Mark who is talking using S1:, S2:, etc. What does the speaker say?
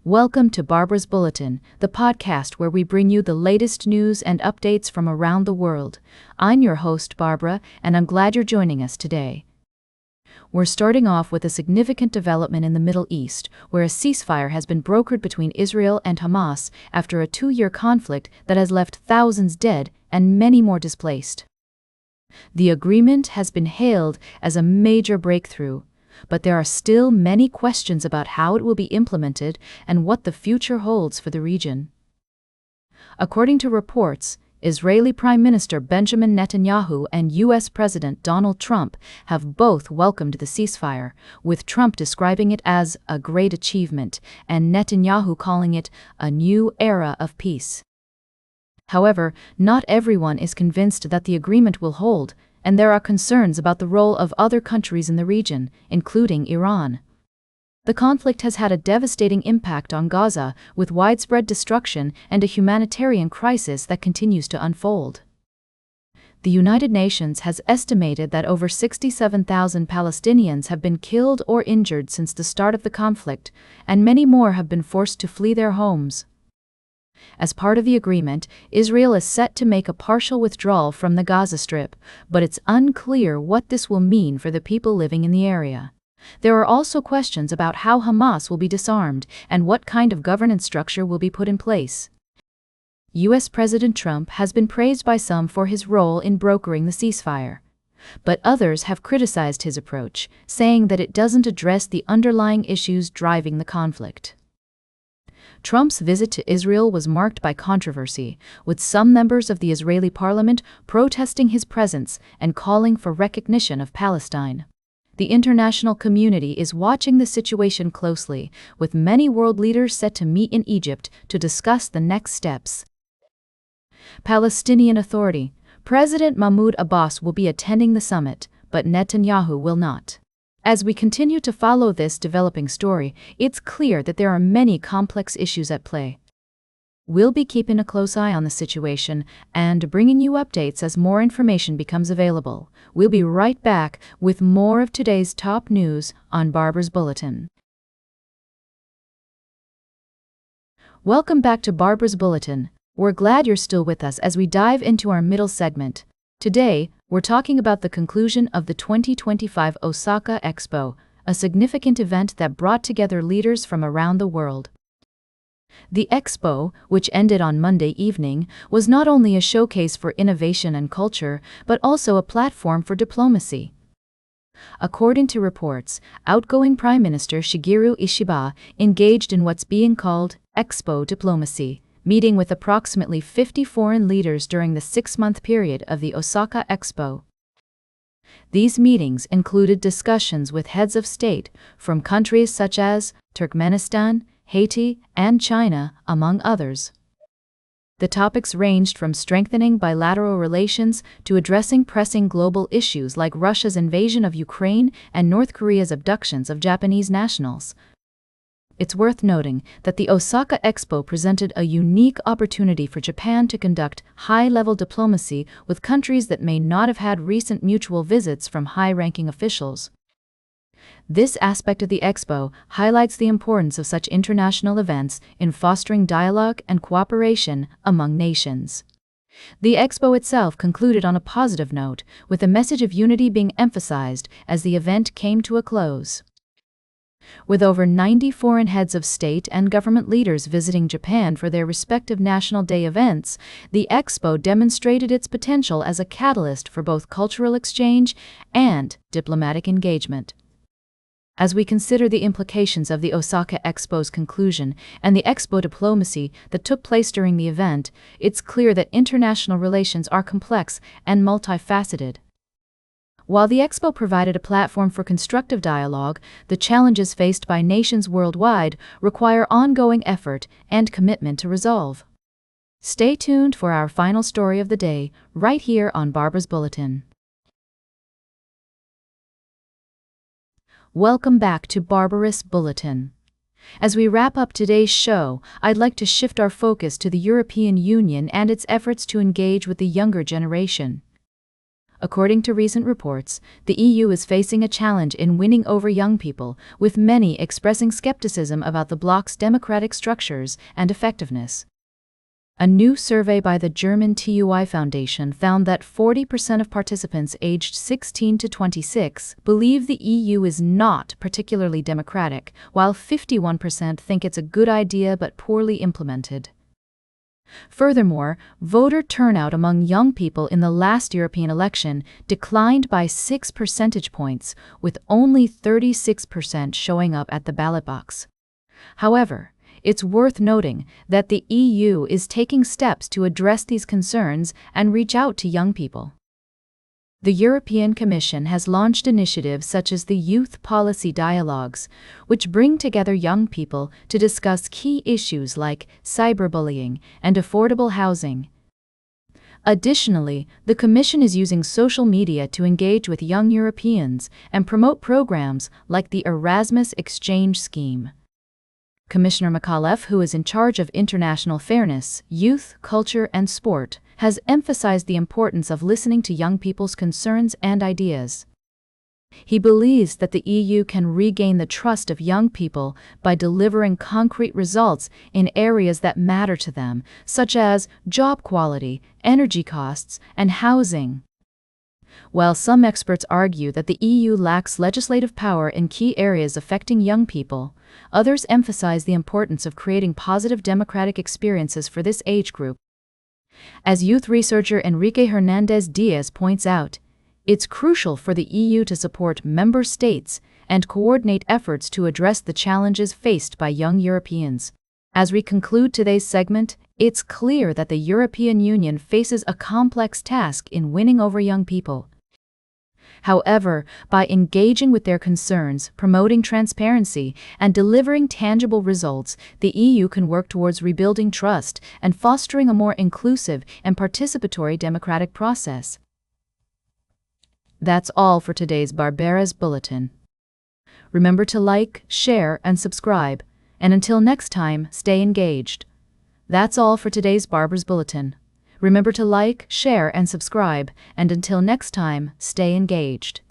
S1: Welcome to Barbara's Bulletin, the podcast where we bring you the latest news and updates from around the world. I'm your host, Barbara, and I'm glad you're joining us today. We're starting off with a significant development in the Middle East, where a ceasefire has been brokered between Israel and Hamas after a 2-year conflict that has left thousands dead and many more displaced. The agreement has been hailed as a major breakthrough, but there are still many questions about how it will be implemented and what the future holds for the region. According to reports, Israeli Prime Minister Benjamin Netanyahu and U.S. President Donald Trump have both welcomed the ceasefire, with Trump describing it as a great achievement and Netanyahu calling it a new era of peace. However, not everyone is convinced that the agreement will hold, and there are concerns about the role of other countries in the region, including Iran. The conflict has had a devastating impact on Gaza, with widespread destruction and a humanitarian crisis that continues to unfold. The United Nations has estimated that over 67,000 Palestinians have been killed or injured since the start of the conflict, and many more have been forced to flee their homes. As part of the agreement, Israel is set to make a partial withdrawal from the Gaza Strip, but it's unclear what this will mean for the people living in the area. There are also questions about how Hamas will be disarmed and what kind of governance structure will be put in place. U.S. President Trump has been praised by some for his role in brokering the ceasefire, but others have criticized his approach, saying that it doesn't address the underlying issues driving the conflict. Trump's visit to Israel was marked by controversy, with some members of the Israeli parliament protesting his presence and calling for recognition of Palestine. The international community is watching the situation closely, with many world leaders set to meet in Egypt to discuss the next steps. Palestinian Authority. President Mahmoud Abbas will be attending the summit, but Netanyahu will not. As we continue to follow this developing story, it's clear that there are many complex issues at play. We'll be keeping a close eye on the situation and bringing you updates as more information becomes available. We'll be right back with more of today's top news on Barbara's Bulletin. Welcome back to Barbara's Bulletin. We're glad you're still with us as we dive into our middle segment. Today, we're talking about the conclusion of the 2025 Osaka Expo, a significant event that brought together leaders from around the world. The Expo, which ended on Monday evening, was not only a showcase for innovation and culture, but also a platform for diplomacy. According to reports, outgoing Prime Minister Shigeru Ishiba engaged in what's being called Expo diplomacy, meeting with approximately 50 foreign leaders during the 6-month period of the Osaka Expo. These meetings included discussions with heads of state from countries such as Turkmenistan, Haiti, and China, among others. The topics ranged from strengthening bilateral relations to addressing pressing global issues like Russia's invasion of Ukraine and North Korea's abductions of Japanese nationals. It's worth noting that the Osaka Expo presented a unique opportunity for Japan to conduct high-level diplomacy with countries that may not have had recent mutual visits from high-ranking officials. This aspect of the Expo highlights the importance of such international events in fostering dialogue and cooperation among nations. The Expo itself concluded on a positive note, with a message of unity being emphasized as the event came to a close. With over 90 foreign heads of state and government leaders visiting Japan for their respective National Day events, the Expo demonstrated its potential as a catalyst for both cultural exchange and diplomatic engagement. As we consider the implications of the Osaka Expo's conclusion and the Expo diplomacy that took place during the event, it's clear that international relations are complex and multifaceted. While the Expo provided a platform for constructive dialogue, the challenges faced by nations worldwide require ongoing effort and commitment to resolve. Stay tuned for our final story of the day, right here on Barbara's Bulletin. Welcome back to Barbara's Bulletin. As we wrap up today's show, I'd like to shift our focus to the European Union and its efforts to engage with the younger generation. According to recent reports, the EU is facing a challenge in winning over young people, with many expressing skepticism about the bloc's democratic structures and effectiveness. A new survey by the German TUI Foundation found that 40% of participants aged 16 to 26 believe the EU is not particularly democratic, while 51% think it's a good idea but poorly implemented. Furthermore, voter turnout among young people in the last European election declined by 6 percentage points, with only 36% showing up at the ballot box. However, it's worth noting that the EU is taking steps to address these concerns and reach out to young people. The European Commission has launched initiatives such as the Youth Policy Dialogues, which bring together young people to discuss key issues like cyberbullying and affordable housing. Additionally, the Commission is using social media to engage with young Europeans and promote programs like the Erasmus Exchange Scheme. Commissioner Mikalev, who is in charge of international fairness, youth, culture, and sport, has emphasized the importance of listening to young people's concerns and ideas. He believes that the EU can regain the trust of young people by delivering concrete results in areas that matter to them, such as job quality, energy costs, and housing. While some experts argue that the EU lacks legislative power in key areas affecting young people, others emphasize the importance of creating positive democratic experiences for this age group. As youth researcher Enrique Hernandez-Diaz points out, it's crucial for the EU to support member states and coordinate efforts to address the challenges faced by young Europeans. As we conclude today's segment, it's clear that the European Union faces a complex task in winning over young people. However, by engaging with their concerns, promoting transparency, and delivering tangible results, the EU can work towards rebuilding trust and fostering a more inclusive and participatory democratic process. That's all for today's Barbara's Bulletin. Remember to like, share, and subscribe, and until next time, stay engaged. That's all for today's Barbara's Bulletin. Remember to like, share, and subscribe, and until next time, stay engaged.